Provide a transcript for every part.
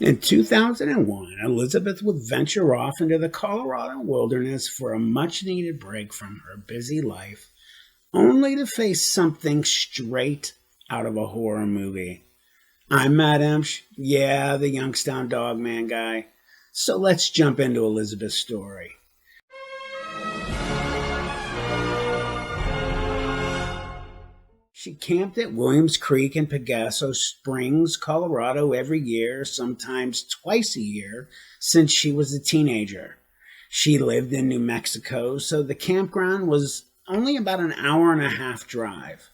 In 2001, Elizabeth would venture off into the Colorado wilderness for a much needed break from her busy life, only to face something straight out of a horror movie. I'm Matt Emsch, yeah, the Youngstown Dogman guy. So let's jump into Elizabeth's story. She camped at Williams Creek in Pegaso Springs, Colorado every year, sometimes twice a year, since she was a teenager. She lived in New Mexico, so the campground was only about an hour and a half drive.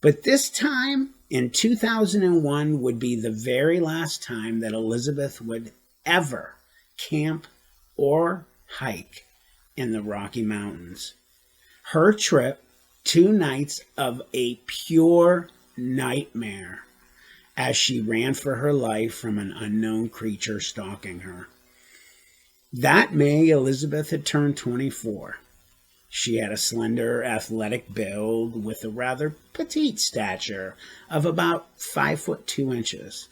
But this time, in 2001, would be the very last time that Elizabeth would ever camp or hike in the Rocky Mountains. Her trip, 2 nights of a pure nightmare as she ran for her life from an unknown creature stalking her. That May, Elizabeth had turned 24. She had a slender, athletic build with a rather petite stature of about 5'2".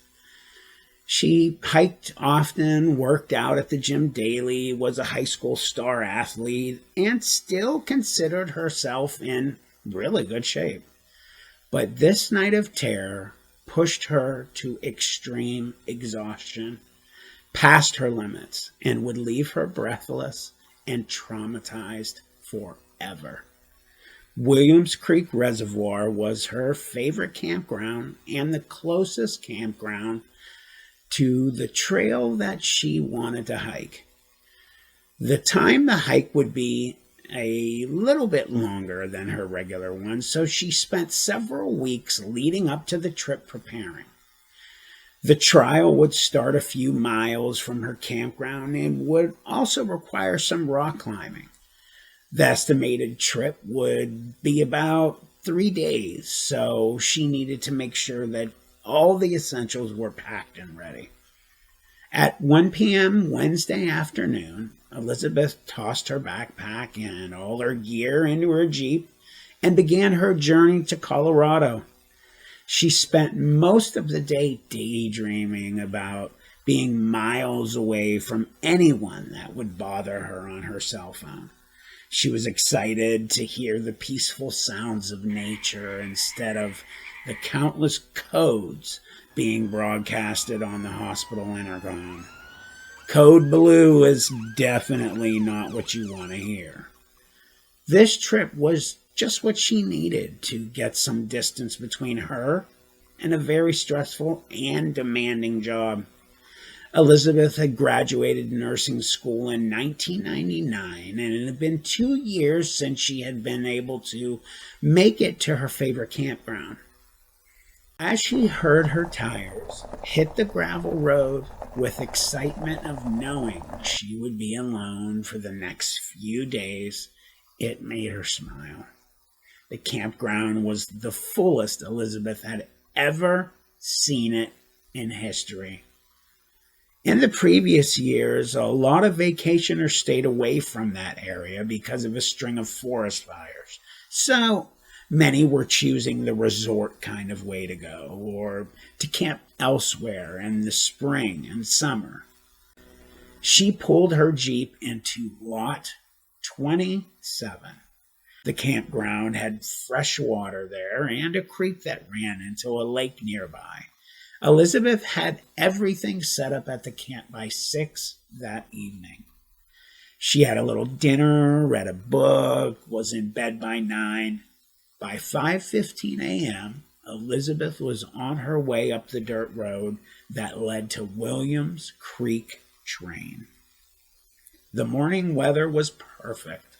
She hiked often, worked out at the gym daily, was a high school star athlete, and still considered herself in really good shape. But this night of terror pushed her to extreme exhaustion, past her limits, and would leave her breathless and traumatized forever. Williams Creek Reservoir was her favorite campground and the closest campground to the trail that she wanted to hike. The time the hike would be a little bit longer than her regular one, so she spent several weeks leading up to the trip preparing. The trial would start a few miles from her campground and would also require some rock climbing. The estimated trip would be about 3 days, so she needed to make sure that all the essentials were packed and ready. At 1 p.m. Wednesday afternoon, Elizabeth tossed her backpack and all her gear into her Jeep and began her journey to Colorado. She spent most of the day daydreaming about being miles away from anyone that would bother her on her cell phone. She was excited to hear the peaceful sounds of nature instead of the countless codes being broadcasted on the hospital intercom. Code Blue is definitely not what you want to hear. This trip was just what she needed to get some distance between her and a very stressful and demanding job. Elizabeth had graduated nursing school in 1999, and it had been 2 years since she had been able to make it to her favorite campground. As she heard her tires hit the gravel road with excitement of knowing she would be alone for the next few days, it made her smile. The campground was the fullest Elizabeth had ever seen it in history. In the previous years, a lot of vacationers stayed away from that area because of a string of forest fires. So many were choosing the resort kind of way to go, or to camp elsewhere in the spring and summer. She pulled her Jeep into Lot 27. The campground had fresh water there and a creek that ran into a lake nearby. Elizabeth had everything set up at the camp by 6 that evening. She had a little dinner, read a book, was in bed by 9. By 5:15 a.m., Elizabeth was on her way up the dirt road that led to Williams Creek Train. The morning weather was perfect.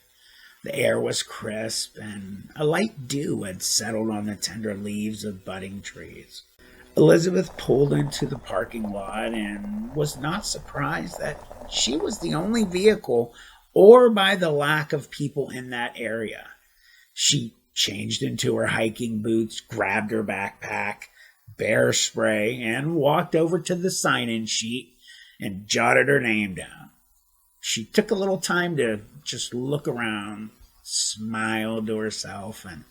The air was crisp, and a light dew had settled on the tender leaves of budding trees. Elizabeth pulled into the parking lot and was not surprised that she was the only vehicle or by the lack of people in that area. She changed into her hiking boots, grabbed her backpack, bear spray, and walked over to the sign-in sheet and jotted her name down. She took a little time to just look around, smiled to herself, and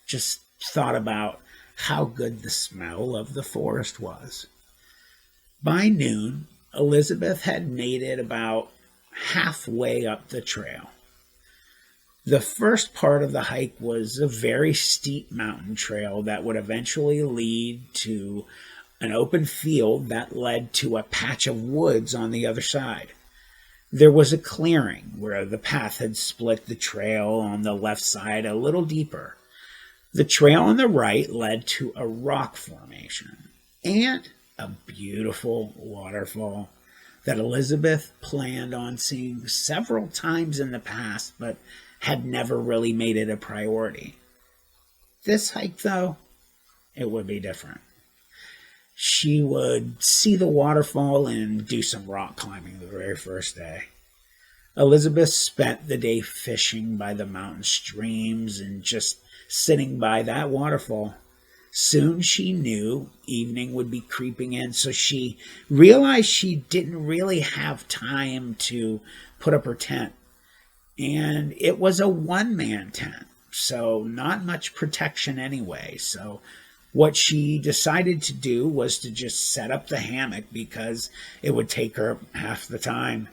just thought about how good the smell of the forest was. By noon, Elizabeth had made it about halfway up the trail. The first part of the hike was a very steep mountain trail that would eventually lead to an open field that led to a patch of woods on the other side. There was a clearing where the path had split the trail on the left side a little deeper. The trail on the right led to a rock formation and a beautiful waterfall that Elizabeth planned on seeing several times in the past, but had never really made it a priority. This hike, though, it would be different. She would see the waterfall and do some rock climbing the very first day. Elizabeth spent the day fishing by the mountain streams and just sitting by that waterfall. Soon she knew evening would be creeping in, so she realized she didn't really have time to put up her tent. And it was a one-man tent, so not much protection anyway. So what she decided to do was to just set up the hammock because it would take her half the time.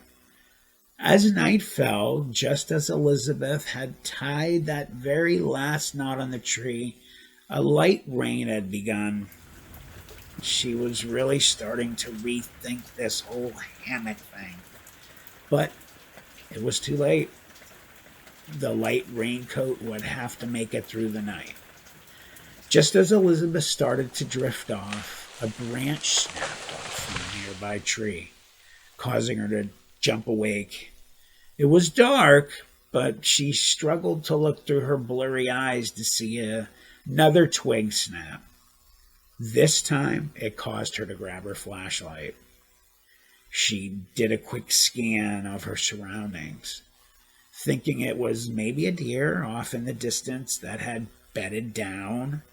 As night fell, just as Elizabeth had tied that very last knot on the tree, a light rain had begun. She was really starting to rethink this whole hammock thing. But it was too late. The light raincoat would have to make it through the night. Just as Elizabeth started to drift off, a branch snapped off from a nearby tree, causing her to jump awake. It was dark, but she struggled to look through her blurry eyes to see another twig snap. This time, it caused her to grab her flashlight. She did a quick scan of her surroundings, thinking it was maybe a deer off in the distance that had bedded down,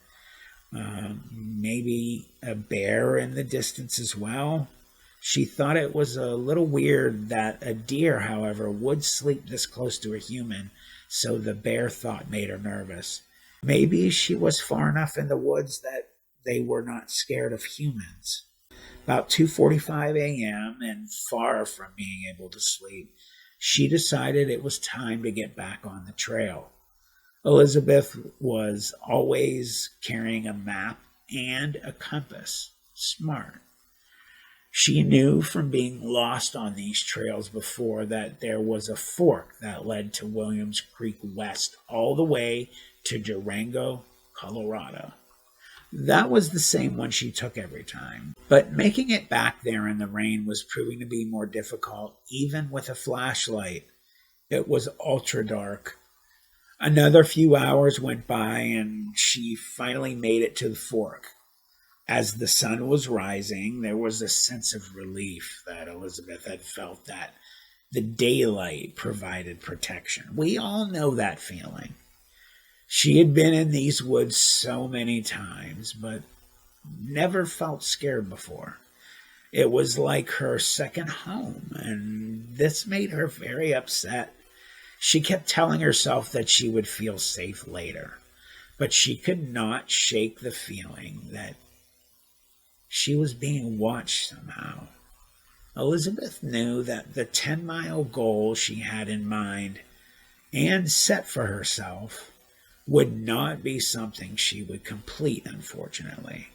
maybe a bear in the distance as well. She thought it was a little weird that a deer, however, would sleep this close to a human, so the bear thought made her nervous. Maybe she was far enough in the woods that they were not scared of humans. About 2:45 a.m., and far from being able to sleep, she decided it was time to get back on the trail. Elizabeth was always carrying a map and a compass. Smart. She knew from being lost on these trails before that there was a fork that led to Williams Creek West all the way to Durango, Colorado. That was the same one she took every time. But making it back there in the rain was proving to be more difficult, even with a flashlight. It was ultra dark. Another few hours went by, and she finally made it to the fork. As the sun was rising, there was a sense of relief that Elizabeth had felt that the daylight provided protection. We all know that feeling. She had been in these woods so many times, but never felt scared before. It was like her second home, and this made her very upset. She kept telling herself that she would feel safe later, but she could not shake the feeling that she was being watched somehow. Elizabeth knew that the 10-mile goal she had in mind and set for herself would not be something she would complete, unfortunately.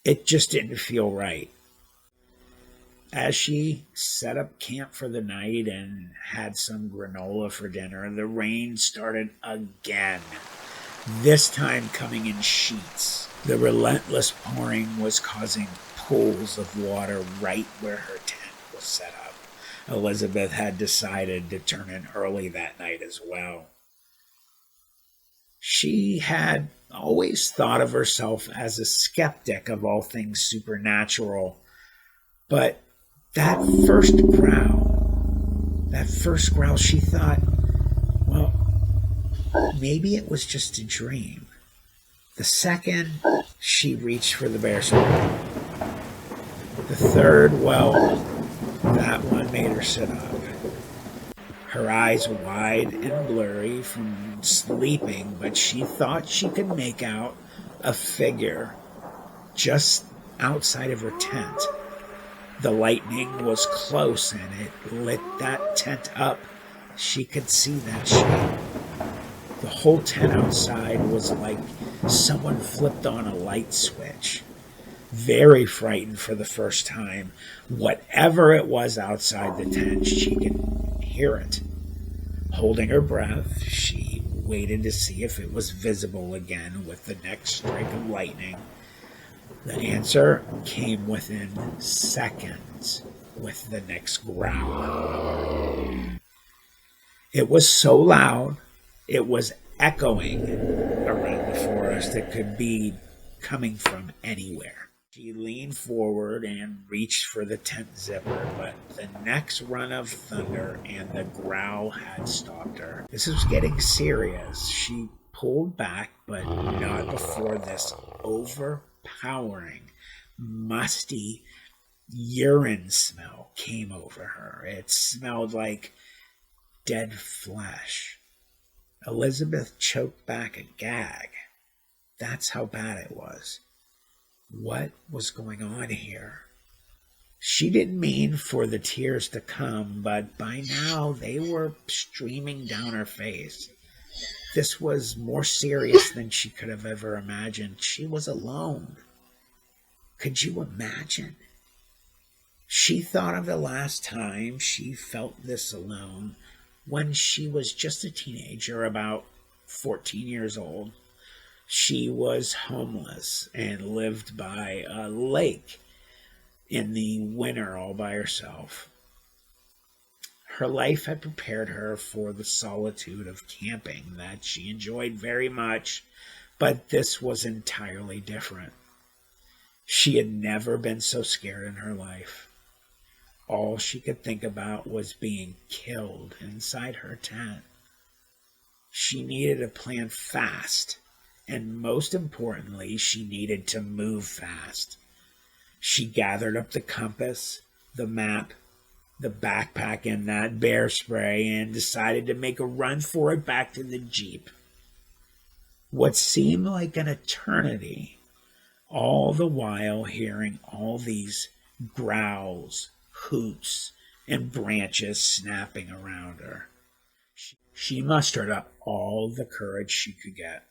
It just didn't feel right. As she set up camp for the night and had some granola for dinner, the rain started again, this time coming in sheets. The relentless pouring was causing pools of water right where her tent was set up. Elizabeth had decided to turn in early that night as well. She had always thought of herself as a skeptic of all things supernatural, but that first growl, she thought, well, maybe it was just a dream. The second, she reached for the bear spray. The third, well, that one made her sit up. Her eyes wide and blurry from sleeping, but she thought she could make out a figure just outside of her tent. The lightning was close and it lit that tent up. She could see that shape. The whole tent outside was like someone flipped on a light switch. Very frightened for the first time. Whatever it was outside the tent, she could hear it. Holding her breath, she waited to see if it was visible again with the next strike of lightning. The answer came within seconds with the next growl. It was so loud, it was echoing around the forest. It could be coming from anywhere. She leaned forward and reached for the tent zipper, but the next run of thunder and the growl had stopped her. This was getting serious. She pulled back, but not before this overpowering, musty urine smell came over her. It smelled like dead flesh. Elizabeth choked back a gag. That's how bad it was. What was going on here? She didn't mean for the tears to come, but by now they were streaming down her face. This was more serious than she could have ever imagined. She was alone. Could you imagine? She thought of the last time she felt this alone when she was just a teenager, about 14 years old. She was homeless and lived by a lake in the winter all by herself. Her life had prepared her for the solitude of camping that she enjoyed very much, but this was entirely different. She had never been so scared in her life. All she could think about was being killed inside her tent. She needed a plan fast. And most importantly, she needed to move fast. She gathered up the compass, the map, the backpack, and that bear spray, and decided to make a run for it back to the Jeep. What seemed like an eternity, all the while hearing all these growls, hoots, and branches snapping around her. She mustered up all the courage she could get,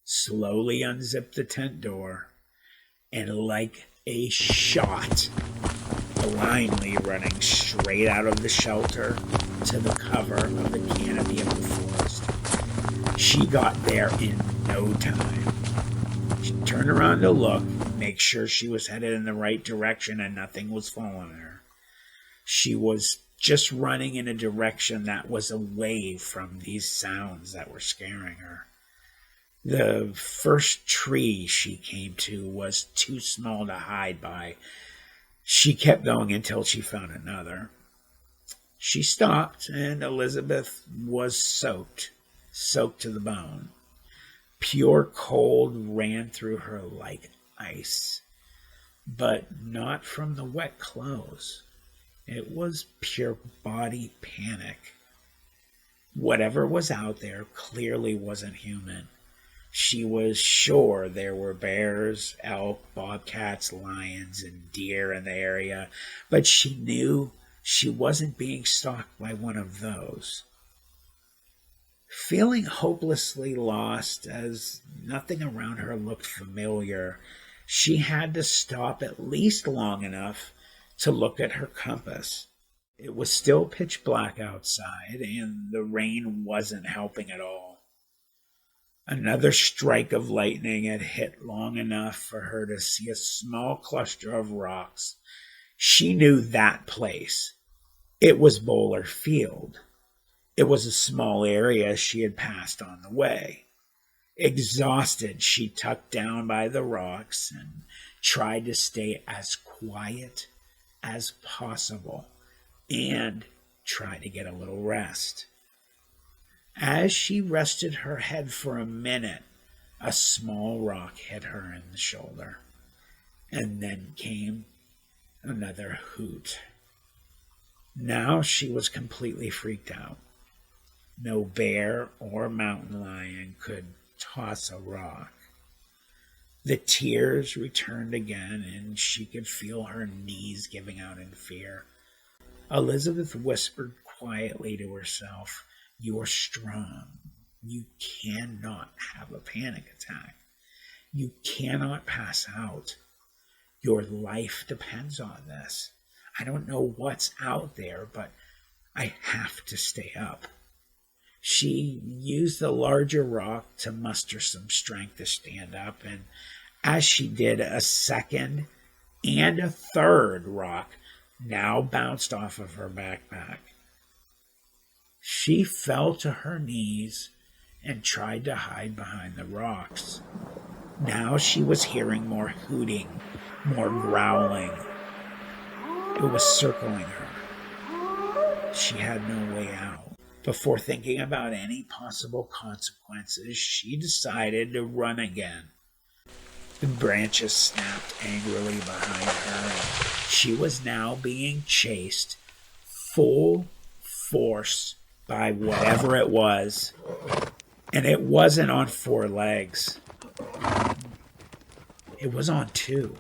slowly unzipped the tent door, and like a shot, blindly running straight out of the shelter to the cover of the canopy of the forest. She got there in no time. She turned around to look, make sure she was headed in the right direction and nothing was following her. She was just running in a direction that was away from these sounds that were scaring her. The first tree she came to was too small to hide by. She kept going until she found another. She stopped, and Elizabeth was soaked to the bone. Pure cold ran through her like ice, but not from the wet clothes. It was pure body panic. Whatever was out there clearly wasn't human. She was sure there were bears, elk, bobcats, lions, and deer in the area, but she knew she wasn't being stalked by one of those. Feeling hopelessly lost as nothing around her looked familiar, she had to stop at least long enough to look at her compass. It was still pitch black outside, and the rain wasn't helping at all. Another strike of lightning had hit long enough for her to see a small cluster of rocks. She knew that place. It was Bowler Field. It was a small area she had passed on the way. Exhausted, she tucked down by the rocks and tried to stay as quiet as possible and try to get a little rest. As she rested her head for a minute, a small rock hit her in the shoulder, and then came another hoot. Now she was completely freaked out. No bear or mountain lion could toss a rock. The tears returned again, and she could feel her knees giving out in fear. Elizabeth whispered quietly to herself, "You are strong. You cannot have a panic attack. You cannot pass out. Your life depends on this. I don't know what's out there, but I have to stay up." She used the larger rock to muster some strength to stand up, and as she did, a second and a third rock now bounced off of her backpack. She fell to her knees and tried to hide behind the rocks. Now she was hearing more hooting, more growling. It was circling her. She had no way out. Before thinking about any possible consequences, she decided to run again. The branches snapped angrily behind her, and she was now being chased full force by whatever it was. And it wasn't on 4 legs. It was on 2.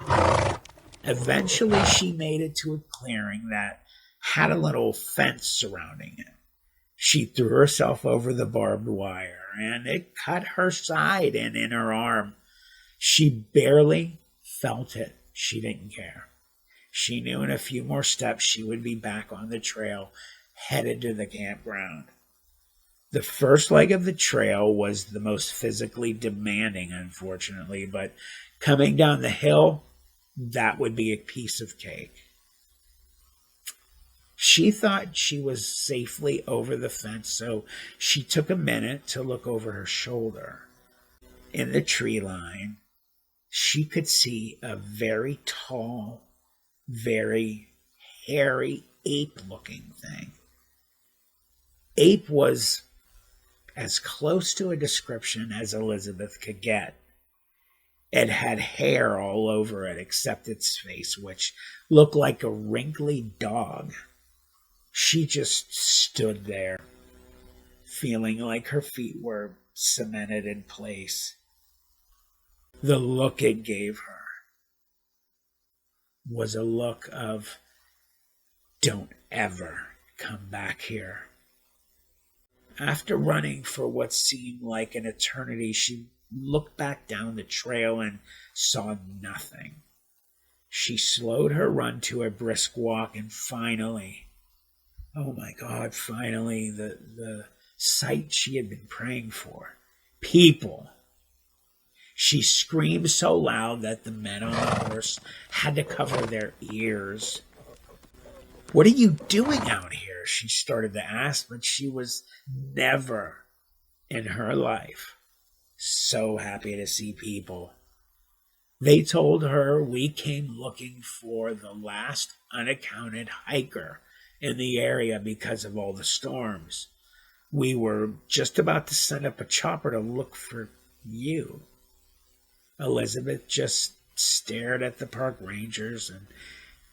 Eventually, she made it to a clearing that had a little fence surrounding it. She threw herself over the barbed wire, and it cut her side and in her arm. She barely felt it. She didn't care. She knew in a few more steps she would be back on the trail, headed to the campground. The first leg of the trail was the most physically demanding, unfortunately, but coming down the hill, that would be a piece of cake. She thought she was safely over the fence, so she took a minute to look over her shoulder. In the tree line, she could see a very tall, very hairy ape-looking thing. Ape was as close to a description as Elizabeth could get. It had hair all over it except its face, which looked like a wrinkly dog. She just stood there, feeling like her feet were cemented in place. The look it gave her was a look of, "Don't ever come back here." After running for what seemed like an eternity, she looked back down the trail and saw nothing. She slowed her run to a brisk walk, and finally, oh my God, finally, the sight she had been praying for. People. She screamed so loud that the men on the horse had to cover their ears. "What are you doing out here?" she started to ask, but she was never in her life so happy to see people. They told her, "We came looking for the last unaccounted hiker in the area because of all the storms. We were just about to send up a chopper to look for you." Elizabeth just stared at the park rangers and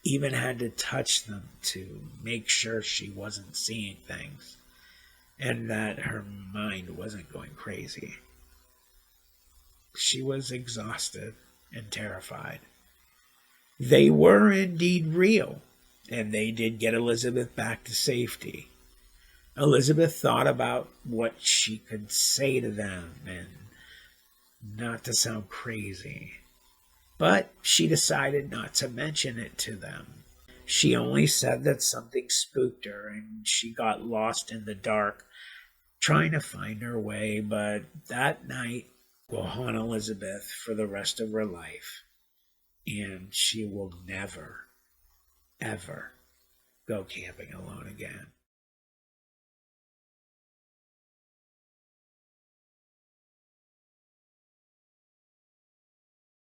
even had to touch them to make sure she wasn't seeing things and that her mind wasn't going crazy. She was exhausted and terrified. They were indeed real, and they did get Elizabeth back to safety. Elizabeth thought about what she could say to them, and not to sound crazy, but she decided not to mention it to them. She only said that something spooked her and she got lost in the dark trying to find her way, but that night will haunt Elizabeth for the rest of her life, and she will never, ever go camping alone again.